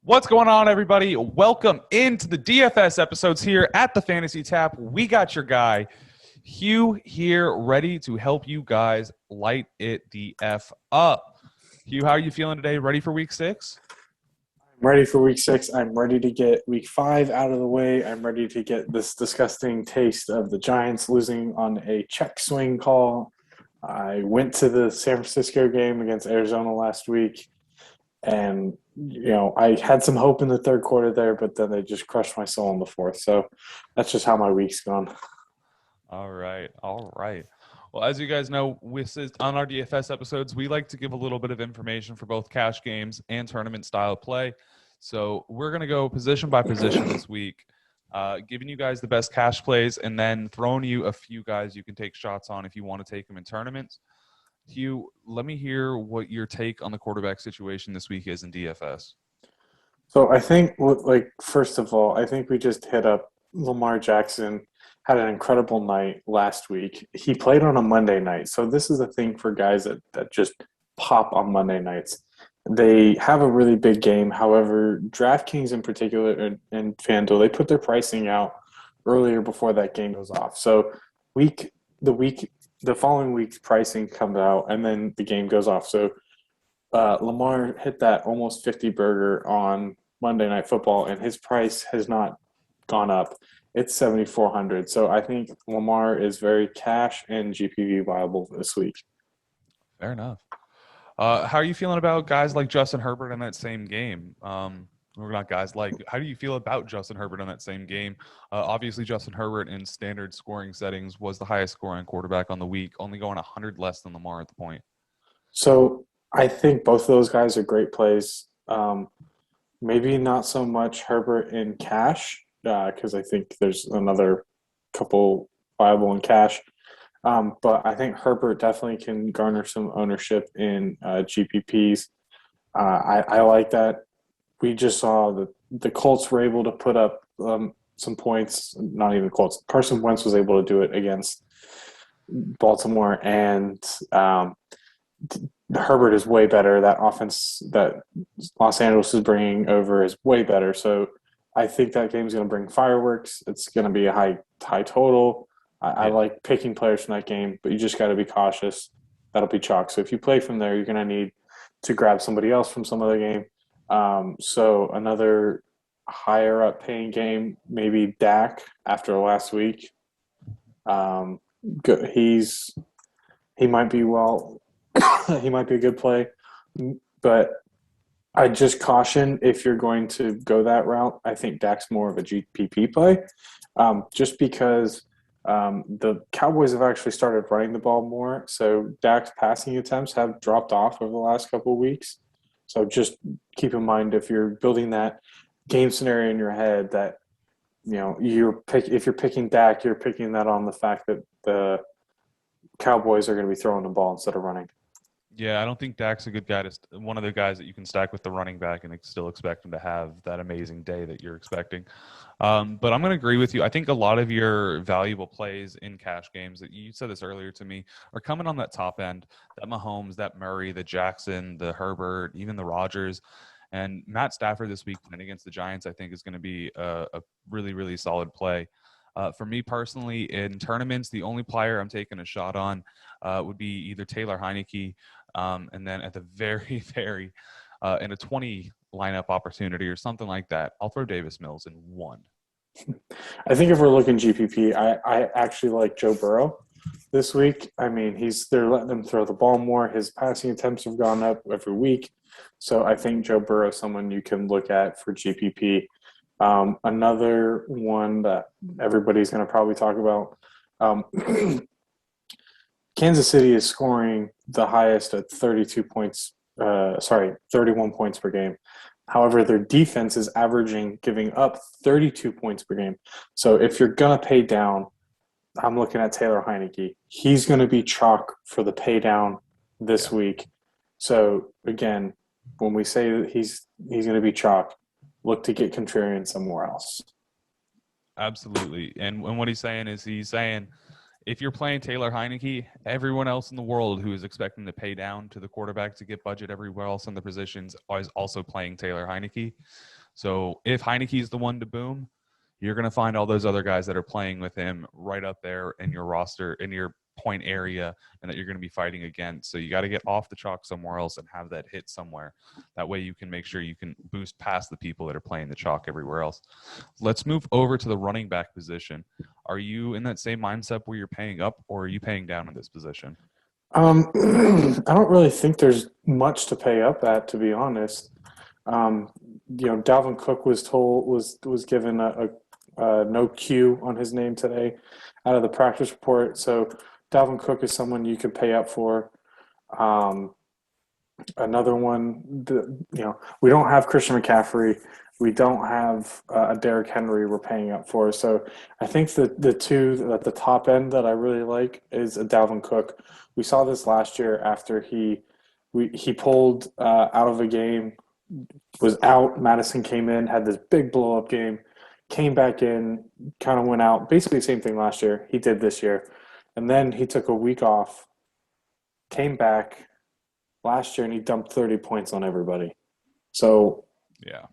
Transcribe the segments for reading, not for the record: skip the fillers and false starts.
What's going on, everybody? Welcome into the DFS episodes here at the Fantasy Tap. We got your guy, Hugh, here, ready to help you guys light it the F up. Hugh, how are you feeling today? Ready for week 6? I'm ready for week 6. I'm ready to get week 5 out of the way. I'm ready to get this disgusting taste of the Giants losing on a check swing call. I went to the San Francisco game against Arizona last week, and I had some hope in the third quarter there, but then they just crushed my soul in the fourth. So that's just how my week's gone. All right. Well, as you guys know, on our DFS episodes, we like to give a little bit of information for both cash games and tournament style play. So we're going to go position by position this week, giving you guys the best cash plays and then throwing you a few guys you can take shots on if you want to take them in tournaments. Hugh, let me hear what your take on the quarterback situation this week is in DFS. So I think, first of all, I think we just hit up Lamar Jackson. Had an incredible night last week. He played on a Monday night. So this is a thing for guys that just pop on Monday nights. They have a really big game. However, DraftKings in particular and FanDuel, they put their pricing out earlier before that game goes off. So the following week's pricing comes out and then the game goes off. So Lamar hit that almost 50 burger on Monday Night Football, and his price has not gone up. It's 7,400. So I think Lamar is very cash and GPV viable this week. Fair enough. How are you feeling about guys like Justin Herbert in that same game? We're not guys like. How do you feel about Justin Herbert in that same game? Obviously, Justin Herbert in standard scoring settings was the highest scoring quarterback on the week, only going 100 less than Lamar at the point. So I think both of those guys are great plays. Maybe not so much Herbert in cash because I think there's another couple viable in cash. But I think Herbert definitely can garner some ownership in GPPs. I like that. We just saw the Colts were able to put up some points. Not even Colts. Carson Wentz was able to do it against Baltimore, and Herbert is way better. That offense that Los Angeles is bringing over is way better. So I think that game is going to bring fireworks. It's going to be a high total. I like picking players from that game, but you just got to be cautious. That'll be chalk. So if you play from there, you're going to need to grab somebody else from some other game. So another higher up paying game, maybe Dak after last week. He might be he might be a good play, but I just caution if you're going to go that route. I think Dak's more of a GPP play, just because the Cowboys have actually started running the ball more. So Dak's passing attempts have dropped off over the last couple of weeks. So just keep in mind if you're building that game scenario in your head that if you're picking Dak, you're picking that on the fact that the Cowboys are going to be throwing the ball instead of running. Yeah, I don't think Dak's a good guy one of the guys that you can stack with the running back and still expect him to have that amazing day that you're expecting. But I'm going to agree with you. I think a lot of your valuable plays in cash games, that you said this earlier to me, are coming on that top end, that Mahomes, that Murray, the Jackson, the Herbert, even the Rodgers. And Matt Stafford this week playing against the Giants, I think, is going to be a really, really solid play. For me personally, in tournaments, the only player I'm taking a shot on would be either Taylor Heineke, and then at the very, very in a 20 lineup opportunity or something like that, I'll throw Davis Mills in one. I think if we're looking GPP, I actually like Joe Burrow this week. I mean, they're letting him throw the ball more. His passing attempts have gone up every week. So I think Joe Burrow is someone you can look at for GPP. Another one that everybody's going to probably talk about, Kansas City is scoring the highest at 31 points per game. However, their defense is giving up 32 points per game. So if you're going to pay down, I'm looking at Taylor Heineke. He's going to be chalk for the pay down this week. So again, when we say that he's going to be chalk, look to get contrarian somewhere else. Absolutely. And what he's saying if you're playing Taylor Heineke, everyone else in the world who is expecting to pay down to the quarterback to get budget everywhere else in the positions is also playing Taylor Heineke. So if Heineke is the one to boom, you're going to find all those other guys that are playing with him right up there in your roster, in your point area, and that you're going to be fighting against. So you got to get off the chalk somewhere else and have that hit somewhere. That way you can make sure you can boost past the people that are playing the chalk everywhere else. Let's move over to the running back position. Are you in that same mindset where you're paying up, or are you paying down in this position? I don't really think there's much to pay up at, to be honest. Dalvin Cook was given a no Q on his name today out of the practice report. So Dalvin Cook is someone you can pay up for. Another one, we don't have Christian McCaffrey. We don't have a Derrick Henry we're paying up for. So I think the two at the top end that I really like is a Dalvin Cook. We saw this last year after he pulled out of a game, was out. Madison came in, had this big blow-up game, came back in, kind of went out. Basically the same thing last year he did this year. And then he took a week off, came back last year, and he dumped 30 points on everybody. So yeah,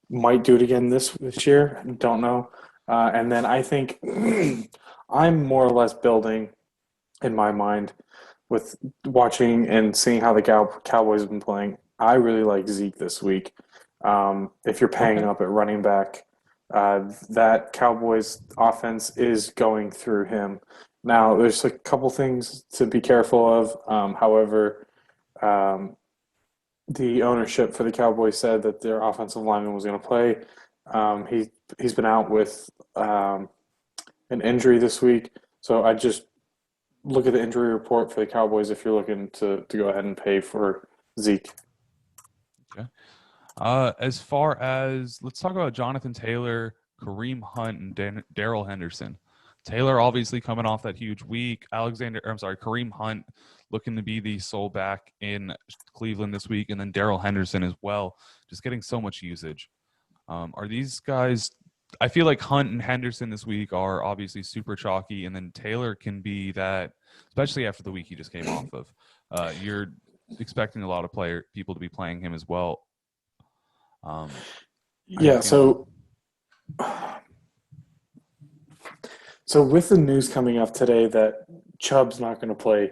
might do it again this year. Don't know. And then I think I'm more or less building in my mind with watching and seeing how the Cowboys have been playing. I really like Zeke this week. If you're paying up at running back, that Cowboys offense is going through him. Now, there's a couple things to be careful of. However, the ownership for the Cowboys said that their offensive lineman was going to play. He's been out with an injury this week. So I just look at the injury report for the Cowboys if you're looking to go ahead and pay for Zeke. Okay. As far as, let's talk about Jonathan Taylor, Kareem Hunt, and Darrell Henderson. Taylor obviously coming off that huge week. Kareem Hunt looking to be the sole back in Cleveland this week, and then Darrell Henderson as well, just getting so much usage. Are these guys – I feel like Hunt and Henderson this week are obviously super chalky, and then Taylor can be that, especially after the week he just came off of. You're expecting a lot of people to be playing him as well. So with the news coming up today that Chubb's not going to play,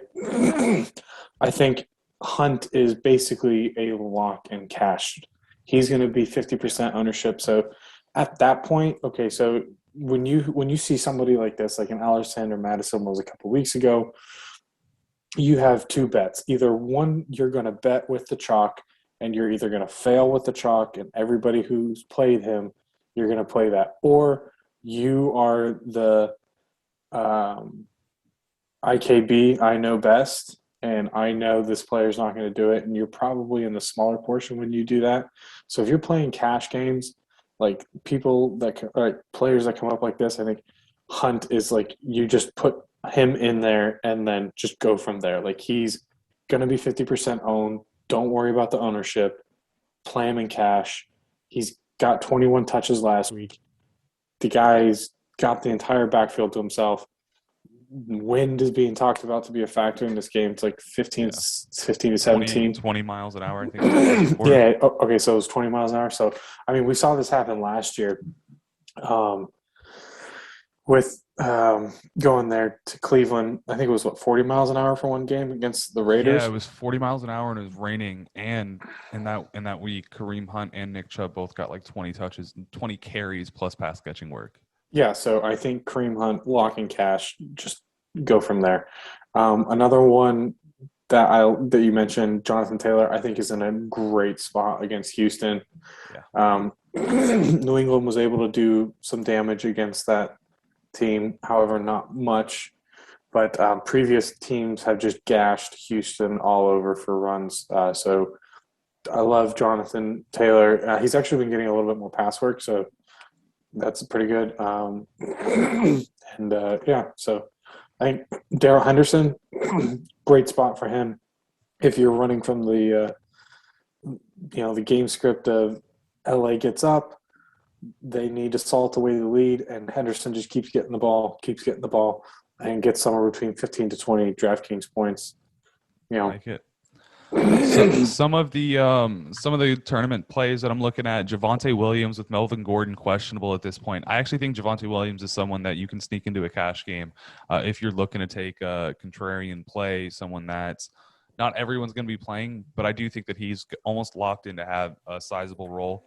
I think Hunt is basically a lock and cash. He's going to be 50% ownership. So at that point, okay, so when you see somebody like this, like an Alexander Madison was a couple weeks ago, you have two bets. Either one, you're going to bet with the chalk, and you're either going to fail with the chalk, and everybody who's played him, you're going to play that. Or you are the IKB, I know best, and I know this player's not going to do it, and you're probably in the smaller portion when you do that. So if you're playing cash games, like players that come up like this, I think Hunt is like you just put him in there and then just go from there. Like he's going to be 50% owned. Don't worry about the ownership. Play him in cash. He's got 21 touches last week. The guy's got the entire backfield to himself. Wind is being talked about to be a factor in this game. It's like 15 to 17. 20 miles an hour, I think. Yeah. Okay, so it was 20 miles an hour. So, I mean, we saw this happen last year with going there to Cleveland. I think it was, 40 miles an hour for one game against the Raiders? Yeah, it was 40 miles an hour, and it was raining. And in that week, Kareem Hunt and Nick Chubb both got like 20 touches, 20 carries plus pass catching work. Yeah, so I think Kareem Hunt, lock and cash, just go from there. Another one that you mentioned, Jonathan Taylor, I think is in a great spot against Houston. Yeah. New England was able to do some damage against that team, however, not much. But previous teams have just gashed Houston all over for runs. So I love Jonathan Taylor. He's actually been getting a little bit more pass work, so that's pretty good. So I think Darrell Henderson, great spot for him. If you're running from the game script of LA gets up, they need to salt away the lead, and Henderson just keeps getting the ball, and gets somewhere between 15 to 20 DraftKings points. You I know, like it. So some of the tournament plays that I'm looking at, Javonte Williams with Melvin Gordon questionable at this point. I actually think Javonte Williams is someone that you can sneak into a cash game if you're looking to take a contrarian play, someone that's not everyone's going to be playing, but I do think that he's almost locked in to have a sizable role.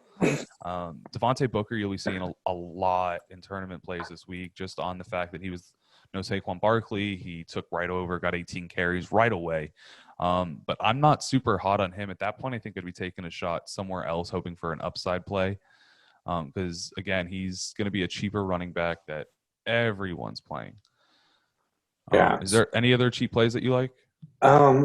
Devontae Booker, you'll be seeing a lot in tournament plays this week, just on the fact that he was no Saquon Barkley. He took right over, got 18 carries right away. But I'm not super hot on him at that point. I think I'd be taking a shot somewhere else, hoping for an upside play. Because again, he's going to be a cheaper running back that everyone's playing. yeah. Is there any other cheap plays that you like? I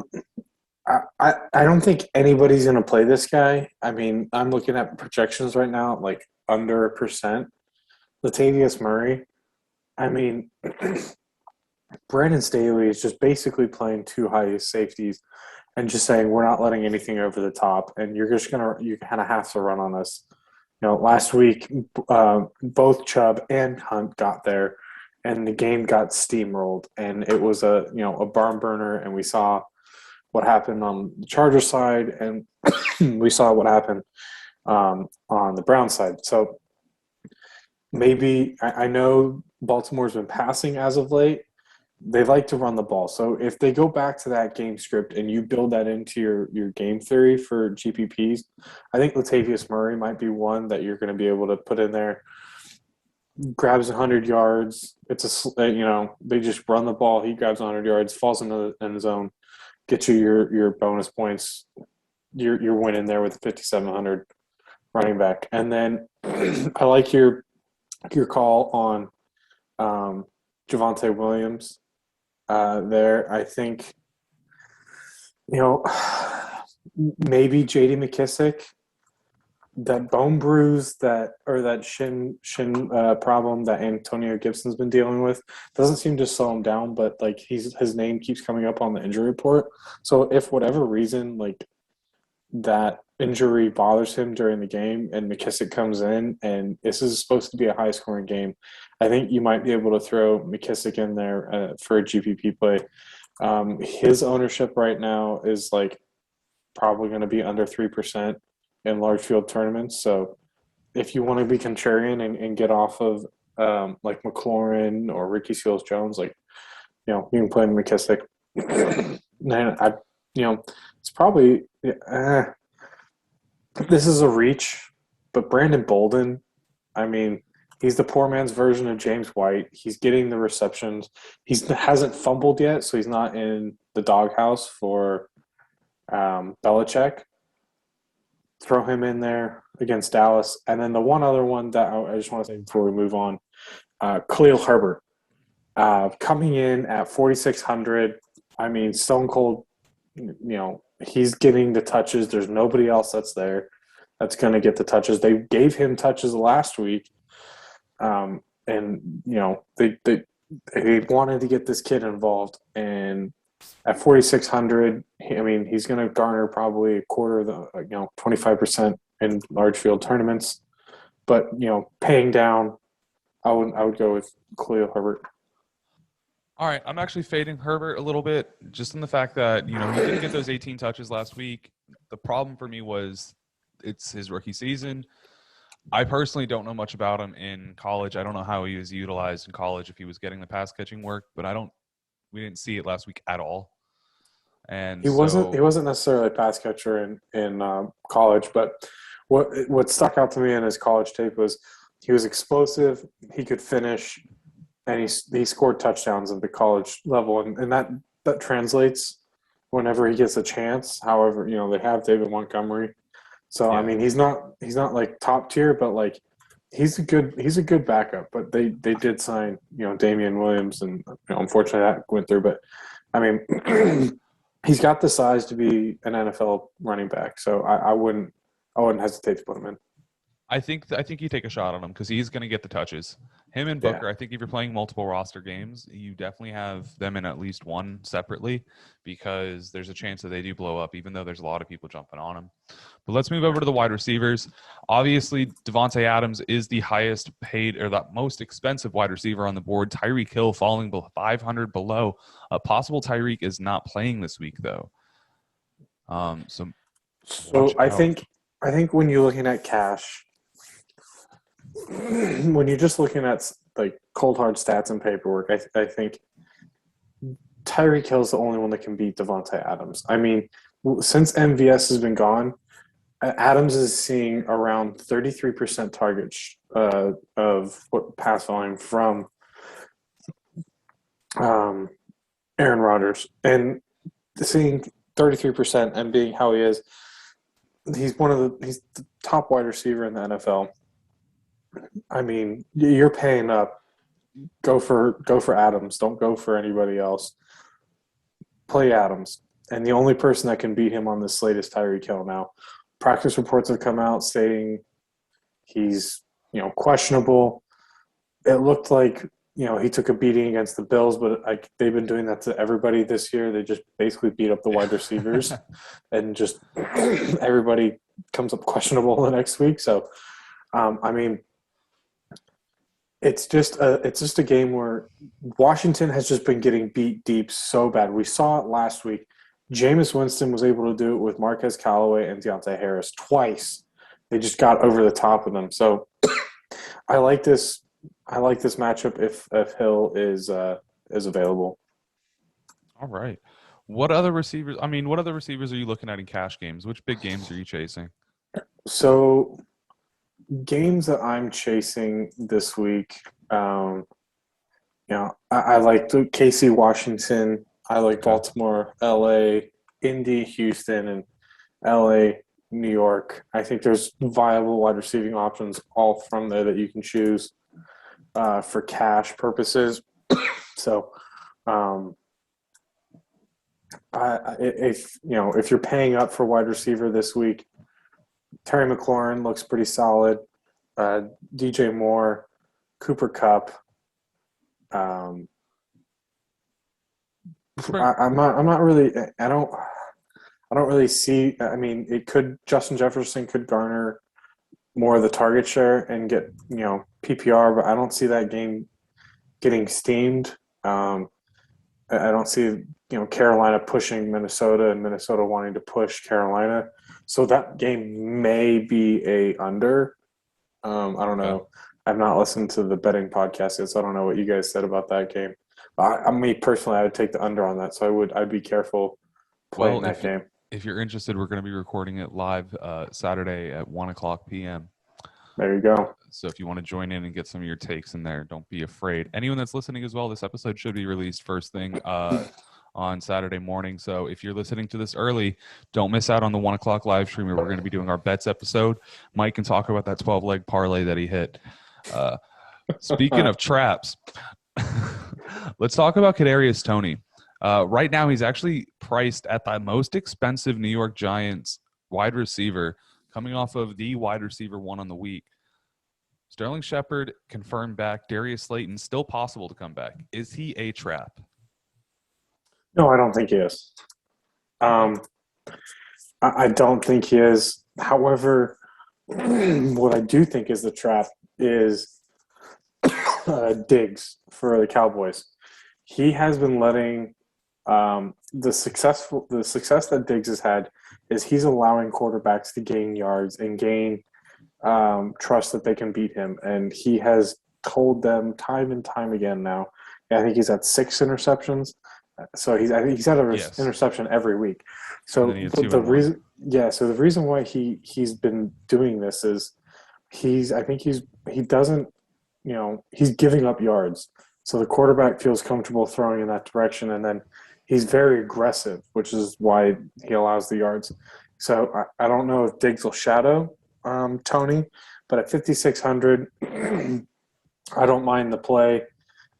don't think anybody's going to play this guy. I mean, I'm looking at projections right now, like under 1%. Latavius Murray. I mean, Brandon Staley is just basically playing two high safeties and just saying we're not letting anything over the top, and you kind of have to run on us. Last week, both Chubb and Hunt got there, and the game got steamrolled, and it was a barn burner, and we saw what happened on the Chargers side, and we saw what happened on the Brown side. So maybe I know Baltimore's been passing as of late. They like to run the ball. So if they go back to that game script and you build that into your game theory for GPPs, I think Latavius Murray might be one that you're going to be able to put in there. Grabs 100 yards. They just run the ball. He grabs 100 yards, falls into the end zone, gets you your bonus points. You're winning there with 5,700 running back. And then I like your call on Javonte Williams. There, I think, maybe J.D. McKissick, that bone bruise that shin problem that Antonio Gibson's been dealing with doesn't seem to slow him down, but like his name keeps coming up on the injury report. So if whatever reason like that injury bothers him during the game and McKissick comes in and this is supposed to be a high scoring game, I think you might be able to throw McKissick in there for a GPP play. His ownership right now is like probably going to be under 3% in large field tournaments. So if you want to be contrarian and get off of like McLaurin or Ricky Seals-Jones, like, you can play McKissick. And it's probably this is a reach, but Brandon Bolden, I mean, he's the poor man's version of James White. He's getting the receptions. He hasn't fumbled yet, so he's not in the doghouse for Belichick. Throw him in there against Dallas. And then the one other one that I just want to say before we move on, Khalil Harbour. Coming in at 4,600, I mean, stone cold, he's getting the touches. There's nobody else that's there that's going to get the touches. They gave him touches last week, and they wanted to get this kid involved. And at 4,600, he's going to garner probably a quarter of the 25% in large field tournaments. But paying down, I would go with Cleo Herbert. All right, I'm actually fading Herbert a little bit, just in the fact that he didn't get those 18 touches last week. The problem for me was it's his rookie season. I personally don't know much about him in college. I don't know how he was utilized in college, if he was getting the pass catching work, but we didn't see it last week at all. And he wasn't necessarily a pass catcher in college, but what stuck out to me in his college tape was he was explosive, he could finish, and he scored touchdowns at the college level, and that translates whenever he gets a chance. However, they have David Montgomery, so yeah. He's not like top tier, but like he's a good backup. But they did sign Damian Williams, and unfortunately that went through. But he's got the size to be an NFL running back, so I wouldn't hesitate to put him in. I think you take a shot on him because he's going to get the touches. Him and Booker, I think if you're playing multiple roster games, you definitely have them in at least one separately because there's a chance that they do blow up, even though there's a lot of people jumping on them. But let's move over to the wide receivers. Obviously, Devontae Adams is the highest paid or the most expensive wide receiver on the board. Tyreek Hill falling below 500 below. Possible Tyreek is not playing this week, though. So I think when you're looking at cash, when you're just looking at like cold hard stats and paperwork, I think Tyreek Hill's the only one that can beat Devontae Adams. I mean, since MVS has been gone, Adams is seeing around 33% targets of what pass volume from Aaron Rodgers, and seeing 33% and being how he is, he's the top wide receiver in the NFL. I mean, you're paying up. Go for Adams. Don't go for anybody else. Play Adams. And the only person that can beat him on this slate is Tyreek Hill now. Practice reports have come out stating he's, questionable. It looked like, he took a beating against the Bills, but they've been doing that to everybody this year. They just basically beat up the wide receivers and just everybody comes up questionable the next week. So, it's just a game where Washington has just been getting beat deep so bad. We saw it last week. Jameis Winston was able to do it with Marquez Callaway and Deontay Harris twice. They just got over the top of them. So I like this matchup if Hill is available. All right. What other receivers are you looking at in cash games? Which big games are you chasing? So games that I'm chasing this week, I like KC, Washington. I like Baltimore, LA, Indy, Houston, and LA, New York. I think there's viable wide receiving options all from there that you can choose for cash purposes. So, if you're paying up for wide receiver this week, Terry McLaurin looks pretty solid. DJ Moore, Cooper Kupp. I'm not really. I don't really see. I mean, Justin Jefferson could garner more of the target share and get PPR, but I don't see that game getting steamed. I don't see Carolina pushing Minnesota and Minnesota wanting to push Carolina. So that game may be a under. I don't know. I've not listened to the betting podcast yet, so I don't know what you guys said about that game. Me personally, I would take the under on that. So I'd be careful playing that game. If you're interested, we're going to be recording it live Saturday at 1:00 p.m. There you go. So if you want to join in and get some of your takes in there, don't be afraid. Anyone that's listening as well, this episode should be released first thing on Saturday morning. So if you're listening to this early, don't miss out on the 1:00 live stream where we're going to be doing our bets episode. Mike can talk about that 12-leg parlay that he hit. Speaking of traps, let's talk about Kadarius Toney. Right now, he's actually priced at the most expensive New York Giants wide receiver, coming off of the wide receiver one on the week. Sterling Shepard confirmed back. Darius Slayton still possible to come back. Is he a trap? No, I don't think he is. I don't think he is. However, what I do think is the trap is Diggs for the Cowboys. He has been letting the success that Diggs has had is he's allowing quarterbacks to gain yards and gain trust that they can beat him, and he has told them time and time again now. I think he's had 6 interceptions. So I think he's had an interception every week. So the reason why he's been doing this is he's giving up yards. So the quarterback feels comfortable throwing in that direction, and then he's very aggressive, which is why he allows the yards. So I don't know if Diggs will shadow Toney, but at 5,600, I don't mind the play.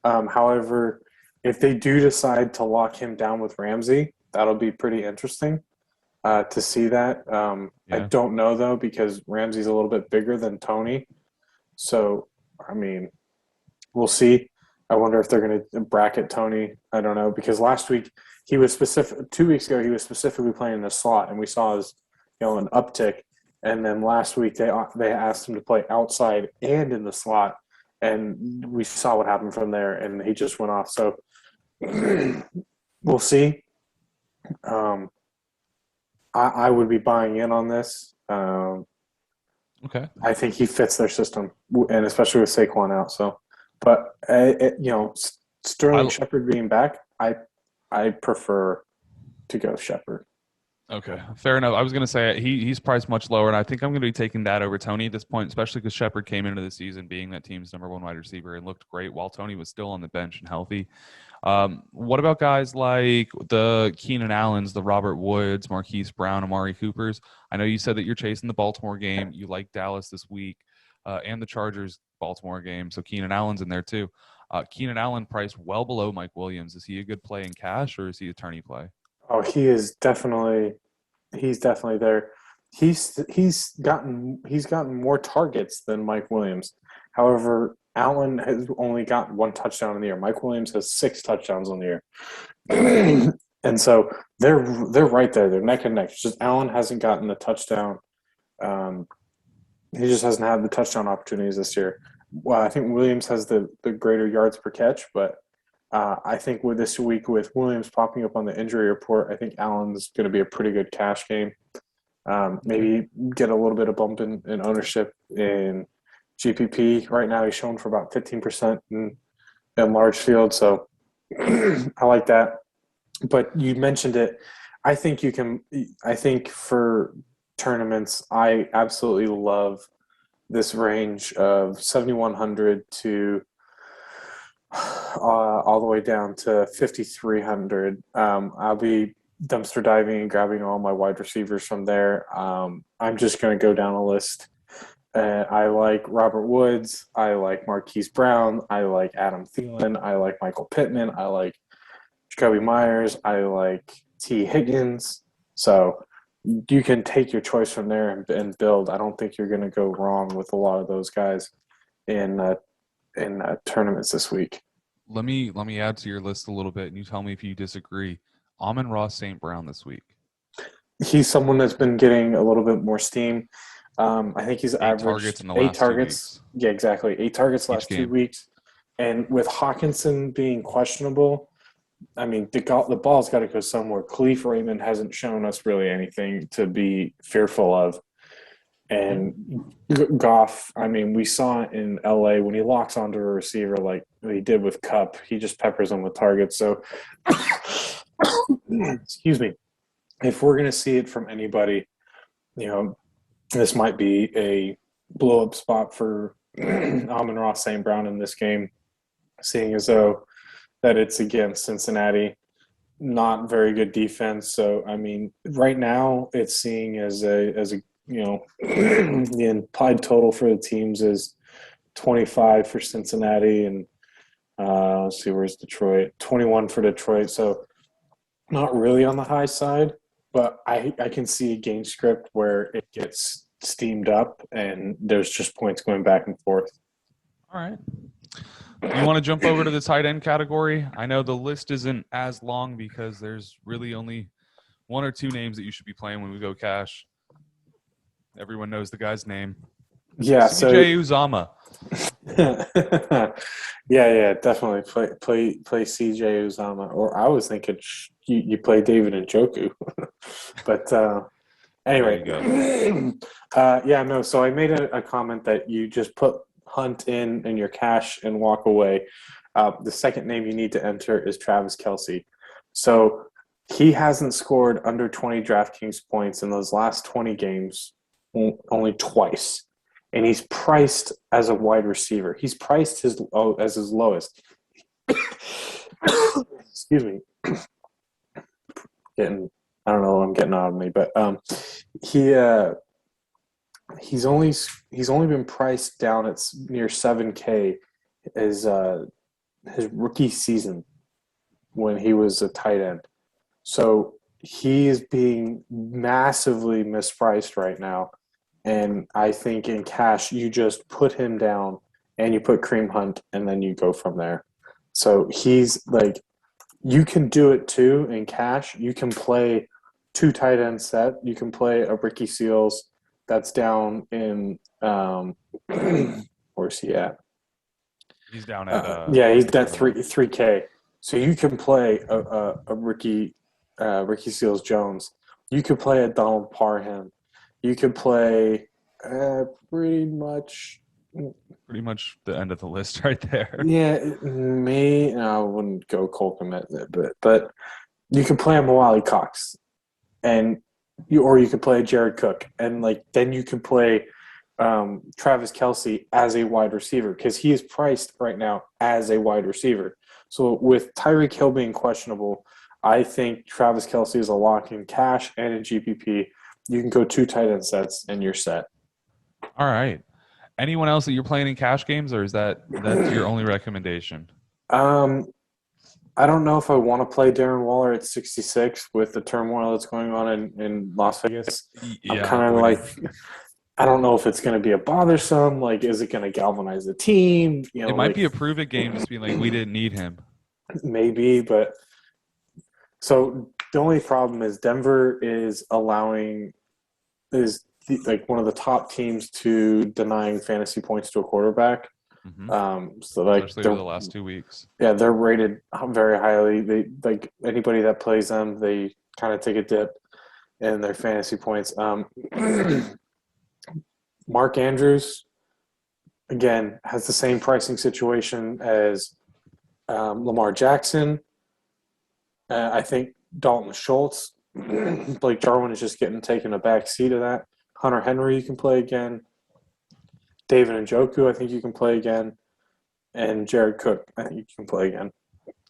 However, if they do decide to lock him down with Ramsey, that'll be pretty interesting. to see that. I Yeah. don't know though because Ramsey's a little bit bigger than Tony, so I mean we'll see. I wonder if they're going to bracket Tony. I don't know because last week he was specific. 2 weeks ago he was specifically playing in the slot, and we saw his an uptick. And then last week they asked him to play outside and in the slot, and we saw what happened from there, and he just went off. So we'll see. Um, I would be buying in on this. Okay. I think he fits their system, and especially with Saquon out. So, but Sterling I Shepard being back, I prefer to go Shepard. Okay, fair enough. I was going to say he's priced much lower, and I think I'm going to be taking that over Tony at this point, especially because Shepard came into the season being that team's number one wide receiver and looked great while Tony was still on the bench and healthy. What about guys like the Keenan Allens, the Robert Woods, Marquis Brown, Amari Coopers? I know you said that you're chasing the Baltimore game. You like Dallas this week and the Chargers Baltimore game, so Keenan Allen's in there too. Keenan Allen priced well below Mike Williams. Is he a good play in cash or is he a tourney play? Oh, he's definitely there. He's gotten more targets than Mike Williams. However, Allen has only got one touchdown in the year. Mike Williams has 6 touchdowns in the year. And so they're right there. They're neck and neck. It's just Allen hasn't gotten the touchdown. Um, he just hasn't had the touchdown opportunities this year. Well, I think Williams has the greater yards per catch, but I think with this week with Williams popping up on the injury report, I think Allen's going to be a pretty good cash game. Okay. Maybe get a little bit of bump in ownership in GPP. Right now, he's shown for about 15% in large field, so I like that. But you mentioned it. I think you can. I think for tournaments, I absolutely love this range of 7,100 to all the way down to 5,300. I'll be dumpster diving and grabbing all my wide receivers from there. I'm just going to go down a list. I like Robert Woods. I like Marquise Brown. I like Adam Thielen. I like Michael Pittman. I like Jacoby Myers. I like T. Higgins. So you can take your choice from there and build. I don't think you're going to go wrong with a lot of those guys in tournaments this week. Let me add to your list a little bit, and you tell me if you disagree. Amon-Ra St. Brown this week. He's someone that's been getting a little bit more steam. I think he's 8 targets averaged in the 8 last 2 targets. weeks. Yeah, exactly. 8 targets Each last two game. weeks. And with Hawkinson being questionable, I mean, the ball's got to go somewhere. Khalif Raymond hasn't shown us really anything to be fearful of. And Goff, I mean, we saw it in LA when he locks onto a receiver like he did with Cup. He just peppers him with targets. So, excuse me. If we're going to see it from anybody, this might be a blow up spot for Amon-Ra St. Brown in this game, seeing as though that it's against Cincinnati. Not very good defense. So, I mean, right now it's seeing as a the implied total for the teams is 25 for Cincinnati and let's see, where's Detroit? 21 for Detroit. So not really on the high side, but I can see a game script where it gets steamed up and there's just points going back and forth. All right. You want to jump over to the tight end category? I know the list isn't as long because there's really only 1 or 2 names that you should be playing when we go cash. Everyone knows the guy's name. Yeah, CJ Uzama. yeah, definitely play CJ Uzama. Or I was thinking you play David Njoku, but anyway, yeah, no. So I made a comment that you just put Hunt in your cash and walk away. The second name you need to enter is Travis Kelsey. So he hasn't scored under 20 DraftKings points in those last 20 games, only twice. And he's priced as a wide receiver. He's priced as his lowest. Excuse me. I don't know what I'm getting out of me, but he's only been priced down at near 7K his rookie season when he was a tight end. So he is being massively mispriced right now. And I think in cash, you just put him down and you put Kareem Hunt and then you go from there. So he's like, you can do it too in cash. You can play two tight end set. You can play a Ricky Seals that's down in where's he at? He's down at yeah, he's at 3K. So you can play a Ricky Seals Jones. You could play a Donald Parham. You could play pretty much the end of the list right there. Yeah, I wouldn't go Cole Kmet, but you could play a Moali Cox, and you could play Jared Cook, and like then you can play Travis Kelsey as a wide receiver because he is priced right now as a wide receiver. So with Tyreek Hill being questionable, I think Travis Kelsey is a lock in cash and in GPP. You can go two tight end sets and you're set. All right. Anyone else that you're playing in cash games, or is that's your only recommendation? I don't know if I want to play Darren Waller at 66 with the turmoil that's going on in Las Vegas. Yeah, I'm kind of like, I don't know if it's going to be a bothersome. Like, is it going to galvanize the team? It might be a prove it game, just being like, we didn't need him. Maybe, but so the only problem is Denver is allowing like one of the top teams to denying fantasy points to a quarterback. Mm-hmm. So like especially the last 2 weeks. Yeah, they're rated very highly. They like anybody that plays them, they kind of take a dip in their fantasy points. Mark Andrews, again, has the same pricing situation as Lamar Jackson. I think Dalton Schultz, Blake Jarwin is just getting taken a back seat of that. Hunter Henry, you can play again. David Njoku, I think you can play again. And Jared Cook, I think you can play again.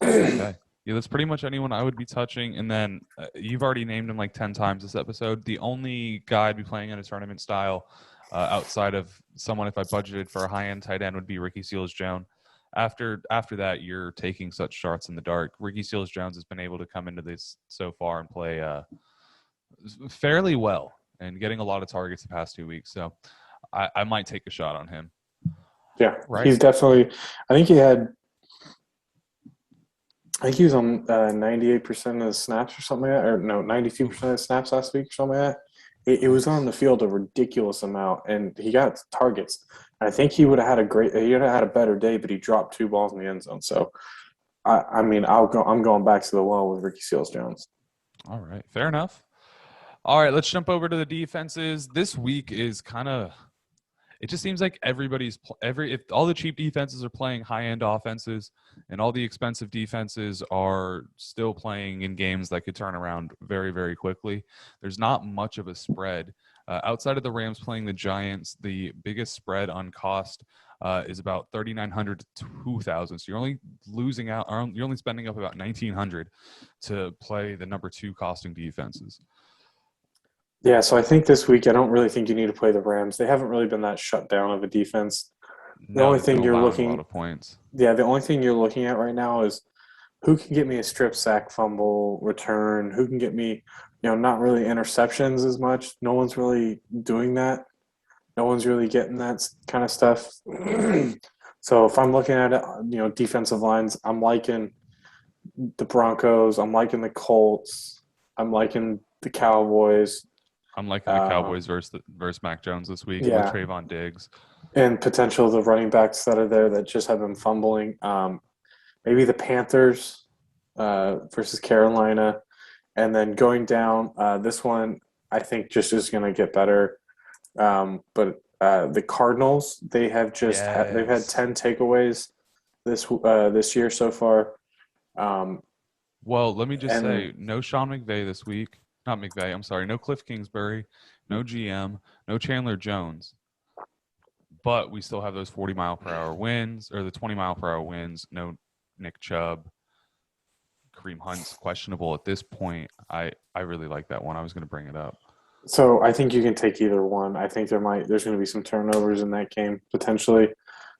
Okay. Yeah, that's pretty much anyone I would be touching. And then you've already named him like 10 times this episode. The only guy I'd be playing in a tournament style outside of someone, if I budgeted for a high-end tight end, would be Ricky Seals-Jones. After that, you're taking such shots in the dark. Ricky Seals-Jones has been able to come into this so far and play fairly well and getting a lot of targets the past 2 weeks. So I might take a shot on him. Yeah, right. He's definitely – I think he was on 98% of the snaps or something like that. Or no, 92% of the snaps last week or something like that. It was on the field a ridiculous amount, and he got targets. I think he would have had a better day, but he dropped 2 balls in the end zone. So, I'm going back to the well with Ricky Seals-Jones. All right, fair enough. All right, let's jump over to the defenses. This week is kind of – it just seems like if all the cheap defenses are playing high-end offenses and all the expensive defenses are still playing in games that could turn around very, very quickly, there's not much of a spread. Outside of the Rams playing the Giants, the biggest spread on cost is about 3,900 to 2,000. So you're only losing out, or you're only spending up about 1,900 to play the number 2 costing defenses. Yeah, so I think this week I don't really think you need to play the Rams. They haven't really been that shut down of a defense. The only thing you're looking a lot of points. Yeah, the only thing you're looking at right now is who can get me a strip sack, fumble, return, who can get me, not really interceptions as much. No one's really doing that. No one's really getting that kind of stuff. So if I'm looking at it, defensive lines, I'm liking the Broncos, I'm liking the Colts, I'm liking the Cowboys. I'm liking the Cowboys versus Mac Jones this week with Trayvon Diggs. And potential the running backs that are there that just have been fumbling. Maybe the Panthers versus Carolina. And then going down, this one I think just is going to get better. But the Cardinals, they have they've had 10 takeaways this year so far. Well, let me just say, no Sean McVay this week. Not McVay, I'm sorry. No Cliff Kingsbury, no GM, no Chandler Jones. But we still have those 40-mile-per-hour wins, or the 20-mile-per-hour wins. No Nick Chubb. Kareem Hunt's questionable at this point. I really like that one. I was going to bring it up. So I think you can take either one. I think there's going to be some turnovers in that game, potentially.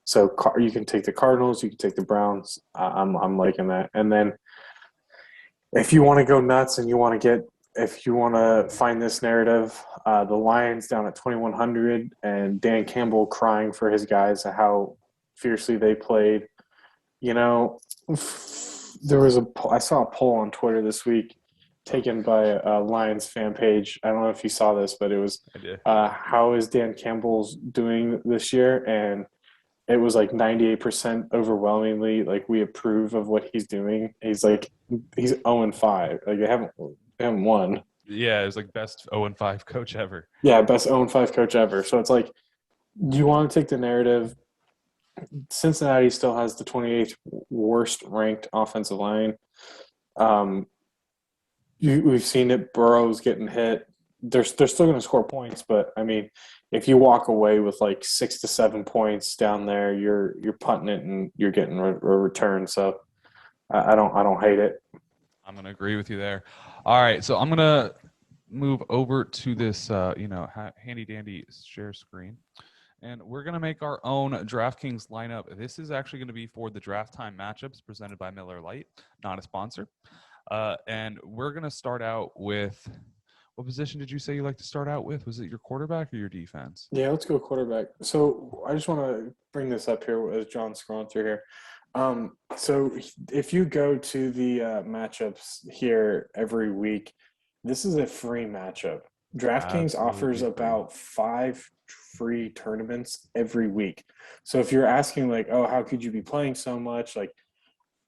So you can take the Cardinals, you can take the Browns. I'm liking that. And then if you want to go nuts and you want to get if you want to find this narrative, the Lions down at 2,100 and Dan Campbell crying for his guys and how fiercely they played. You know, I saw a poll on Twitter this week taken by a Lions fan page. I don't know if you saw this, but it was how is Dan Campbell's doing this year? And it was like 98% overwhelmingly like we approve of what he's doing. He's 0-5. Like they haven't won. Yeah, it was like best 0-5 coach ever. Yeah, best 0-5 coach ever. So it's like, do you want to take the narrative? Cincinnati still has the 28th worst ranked offensive line. We've seen it. Burrow's getting hit. They're still going to score points, but I mean, if you walk away with like 6 to 7 points down there, you're punting it and you're getting a return. So I don't hate it. I'm going to agree with you there. All right, so I'm going to move over to this handy dandy share screen, and we're going to make our own DraftKings lineup. This is actually going to be for the draft time matchups presented by Miller Lite, not a sponsor. And we're going to start out with, what position did you say you like to start out with? Was it your quarterback or your defense? Yeah, let's go quarterback. So I just want to bring this up here as John's scrolling through here. So if you go to the matchups here every week, this is a free matchup. DraftKings offers about 5 free tournaments every week. So if you're asking like, oh, how could you be playing so much? Like,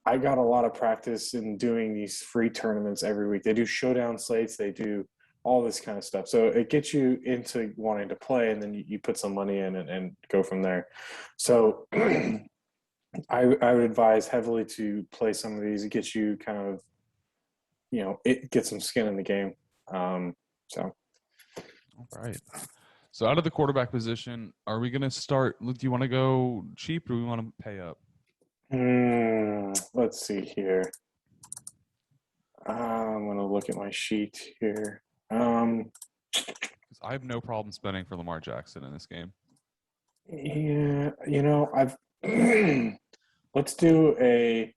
I got a lot of practice in doing these free tournaments every week. They do showdown slates. They do all this kind of stuff. So it gets you into wanting to play, and then you put some money in and go from there. So I would advise heavily to play some of these. It gets you kind of, it gets some skin in the game. So. All right. So out of the quarterback position, are we going to start? Do you want to go cheap or do we want to pay up? Let's see here. I'm going to look at my sheet here. I have no problem spending for Lamar Jackson in this game. Yeah, I've let's do I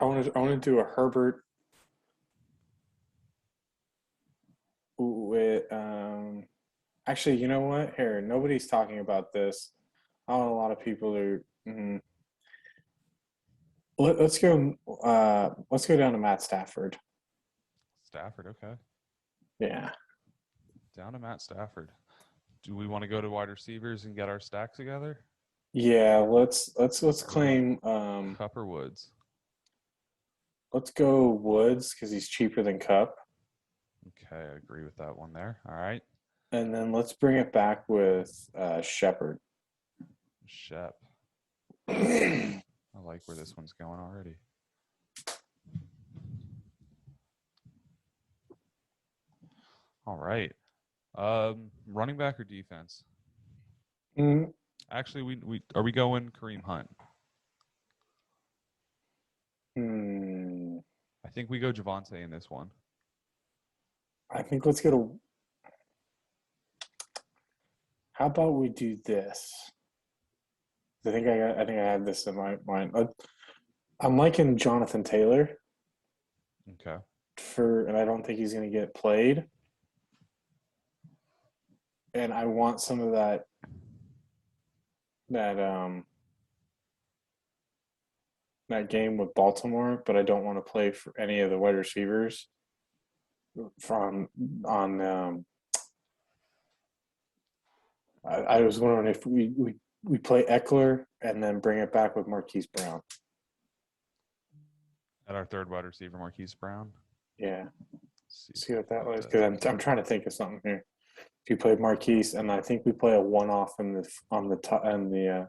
want to do a Herbert with actually, you know what? Here, nobody's talking about this. I don't know, a lot of people are let's go down to Matt Stafford. Stafford, okay. Yeah. Down to Matt Stafford. Do we want to go to wide receivers and get our stack together? Yeah, let's claim Cup or Woods. Let's go Woods because he's cheaper than Cup. Okay, I agree with that one there. All right. And then let's bring it back with Shepard. Shep. I like where this one's going already. All right. Running back or defense? Actually, we are we going Kareem Hunt? I think we go Javonte in this one. I think let's go to. How about we do this? I think I had this in my mind. I'm liking Jonathan Taylor. Okay. And I don't think he's going to get played. And I want some of that game with Baltimore, but I don't want to play for any of the wide receivers I was wondering if we play Eckler and then bring it back with Marquis Brown. At our third wide receiver, Marquis Brown. Yeah. See what that was, because I'm trying to think of something here. If you played Marquis, and I think we play a one-off on the top and the.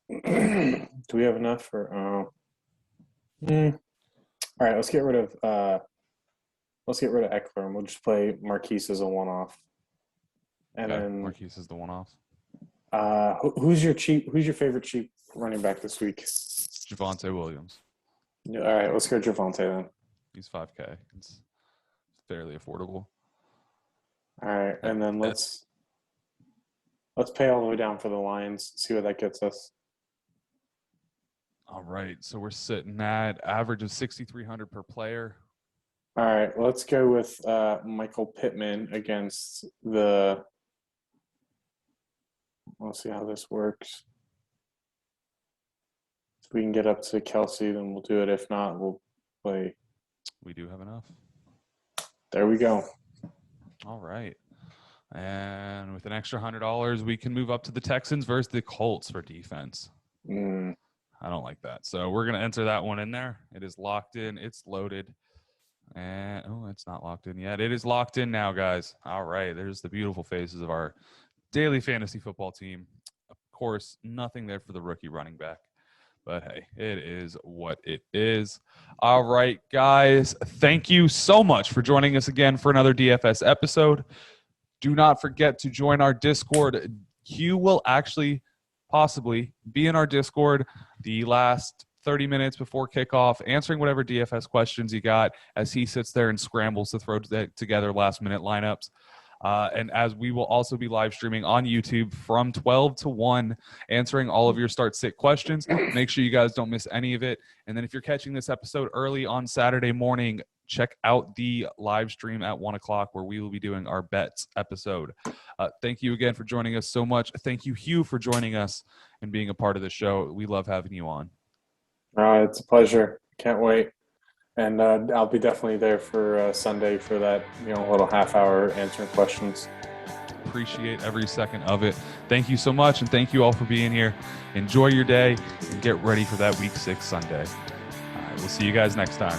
Do we have enough for? All right, let's get rid of Eckler, and we'll just play Marquis as a one-off. And then Marquis is the one-off. Who's your favorite cheap running back this week? Javonte Williams. All right, let's go Javonte then. He's $5K. It's fairly affordable. All right, and then let's pay all the way down for the Lions. See what that gets us. All right, so we're sitting at average of 6,300 per player. All right, let's go with Michael Pittman against the. Let's see how this works. If we can get up to Kelsey, then we'll do it. If not, we'll play. We do have enough. There we go. All right. And with an extra $100, we can move up to the Texans versus the Colts for defense. I don't like that. So we're going to enter that one in there. It is locked in. It's loaded. And, it's not locked in yet. It is locked in now, guys. All right. There's the beautiful faces of our daily fantasy football team. Of course, nothing there for the rookie running back. But, hey, it is what it is. All right, guys. Thank you so much for joining us again for another DFS episode. Do not forget to join our Discord. Hugh will actually possibly be in our Discord the last 30 minutes before kickoff, answering whatever DFS questions you got as he sits there and scrambles to throw together last-minute lineups. And as we will also be live streaming on YouTube from 12 to 1, answering all of your start-sit questions. Make sure you guys don't miss any of it. And then if you're catching this episode early on Saturday morning, check out the live stream at 1 o'clock where we will be doing our bets episode. Thank you again for joining us so much. Thank you, Hugh, for joining us and being a part of the show. We love having you on. It's a pleasure. Can't wait. And I'll be definitely there for Sunday for that, little half hour answering questions. Appreciate every second of it. Thank you so much, and thank you all for being here. Enjoy your day and get ready for that Week 6 Sunday. All right, we'll see you guys next time.